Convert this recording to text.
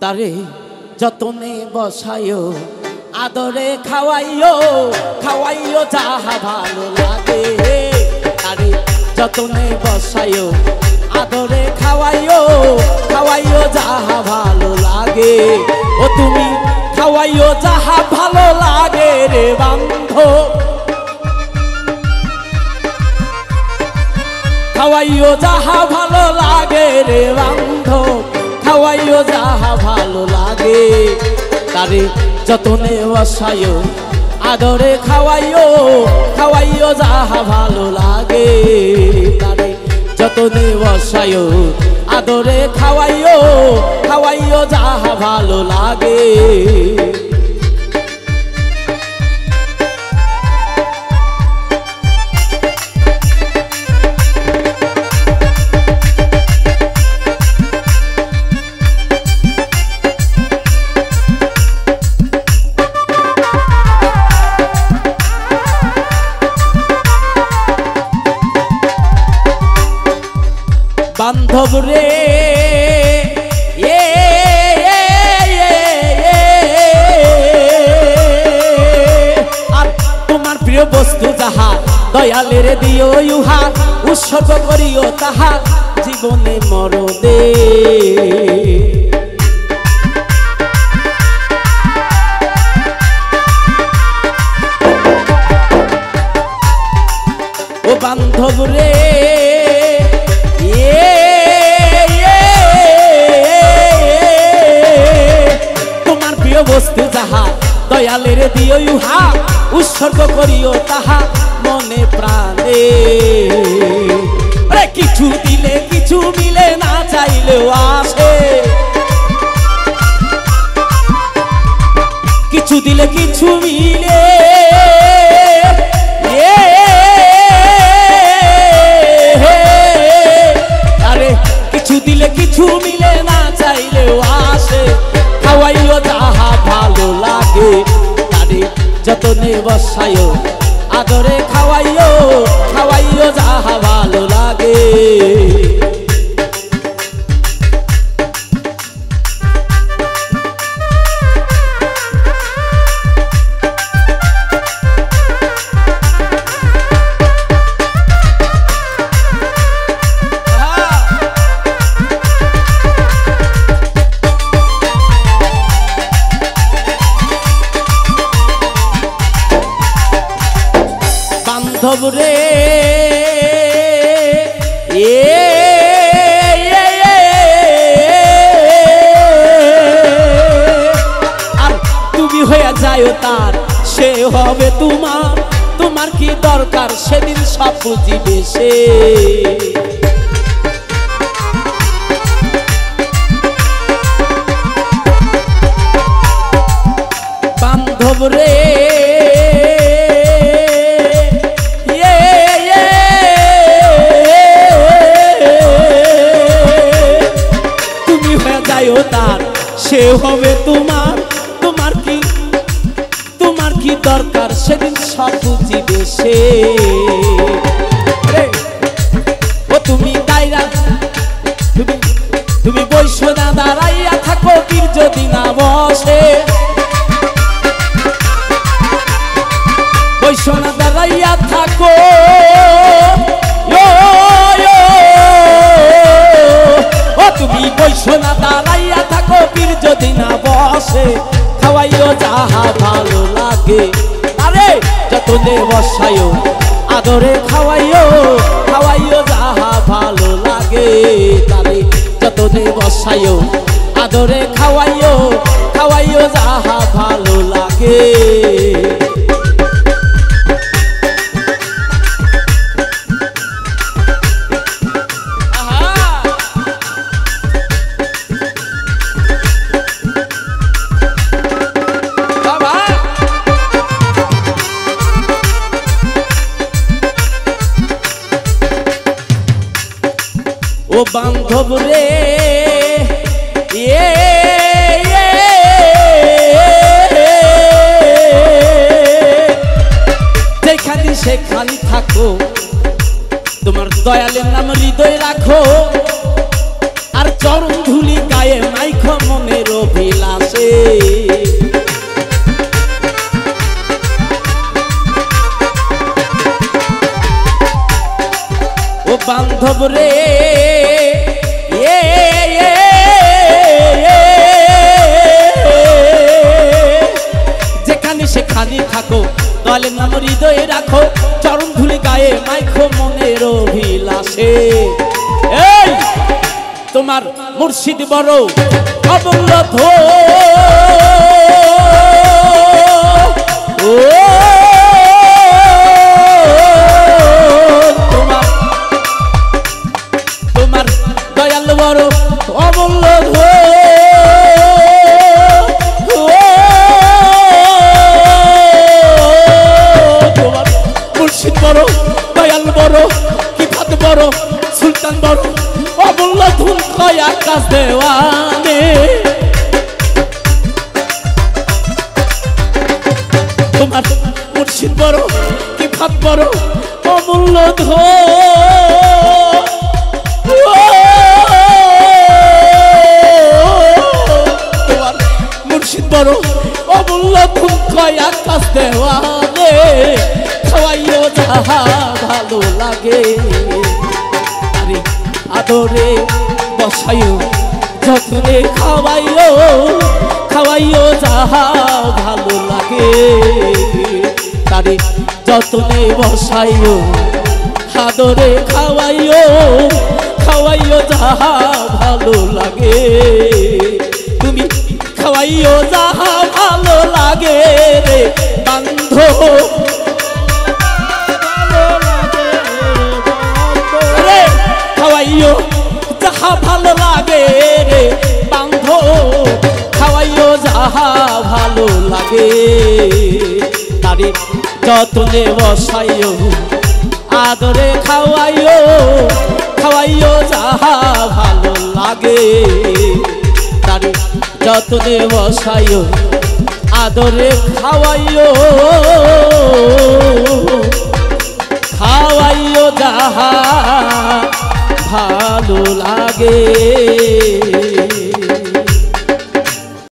তারে যতনে বসাইও আদরে খাওয়াইও খাওয়াইও যাহা ভালো লাগে তারে যতনে বসাইও আদরে খাওয়াইও খাওয়াইও যাহা ভালো লাগে ও তুমি খাওয়াইও যাহা ভালো লাগে রে বান্ধব খাওয়াইও যাহা ভালো লাগে রে বান্ধব খাওয়াইও যাহা ভালো লাগে তারে যতনে বসাইও আদরে খাওয়াইও খাওয়াইও যাহা ভালো লাগে তারে যতনে বসাইও আদরে খাওয়াইও খাওয়াইও যাহা ভালো লাগে বান্ধব রে আর তোমার প্রিয় বস্তু যাহা দয়ালের দিও ইহা উৎসর্গ করিও তাহা জীবনে মরদে ও বান্ধব রে তোমার প্রিয় বস্তু যাহা দয়ালের দিও ইহা উৎসর্গ করিও তাহা মনে প্রাণে কিছু দিলে কিছু মিলে না চাইলেও আসে কিছু দিলে কিছু মিলে কিছু দিলে কিছু মিলে না চাইলেও আসে খাওয়াইও যাহা ভালো লাগে তারে যতনে বসাইও আদরে খাওয়াইও খাওয়াইও যাহা ভালো লাগে বান্ধব রে আর তুমি হয়ে যাও তার সে হবে তোমার তোমার কি দরকার সেদিন সব বুঝিবে সে বান্ধব রে তার সে হবে তোমার তোমার কি দরকার সেদিন সব বুঝিবে সে ও তুমি দাইরা তুমি বৈশ্য না দাঁড়াইয়া থাকো বীর যদি না বসে বৈশ্য না দাঁড়াইয়া থাকো ও তুমি বৈশ্য না দাঁড়াইয়া থাকো বীর যদি না বসে খাওয়াইও যাহা ভালো লাগে আরে যতনে বসাইও আদরে খাওয়াইও খাওয়াইও যাহা ভালো লাগে তারে যতনে বসাইও আদরে খাওয়াইও খাওয়াইও যাহা ভালো লাগে ও বান্ধব রে যেখানে সেখানে থাকো তোমার দয়ালের নাম হৃদয় রাখো আর চরণ ধুলি গায়ে মাইখো মনের অভিলাষে। ও বান্ধব রে যেখানে সেখানে থাকো দয়ালের নাম হৃদয়ে রাখো, চরণ ধুলি গায়ে মাইখো মনের অভিলাষে। এই তোমার মুর্শিদ বড় অমূল্য ধন, ও তোমার দয়াল বড় অমূল্য ধন, তোমার মুর্শিদ বড় দয়াল বড় কিফাত বড় সুলতান বড় অমূল্য ধন কয় আকাশ দেওয়ানে। তোমার মুর্শিদ বড় কিফাত বড় অমূল্য ধন, তোমার মুর্শিদ বড় অমূল্য ধন কয় আকাশ দেওয়ানে। খাওয়াইও যাহা ভালো লাগে, আদরে বসাইও যত্নে খাওয়াইও, খাওয়াইও যাহা ভালো লাগে, তারে যত্নে বসাইও আদরে খাওয়াইও, খাওয়াইও যাহা ভালো লাগে। তুমি খাওয়াইও যাহা ভালো লাগে রে বান্ধব, খাওয়াইও যাহা ভালো লাগে রে বান্ধব, খাওয়াইও যাহা ভালো লাগে, তারে যত্নে বসাইও আদরে খাওয়াইও, খাওয়াইও যাহা ভালো লাগে, তারে যত্নে বসাইও আদরে খাওয়াইও, খাওয়াইও যাহা ভালো লাগে।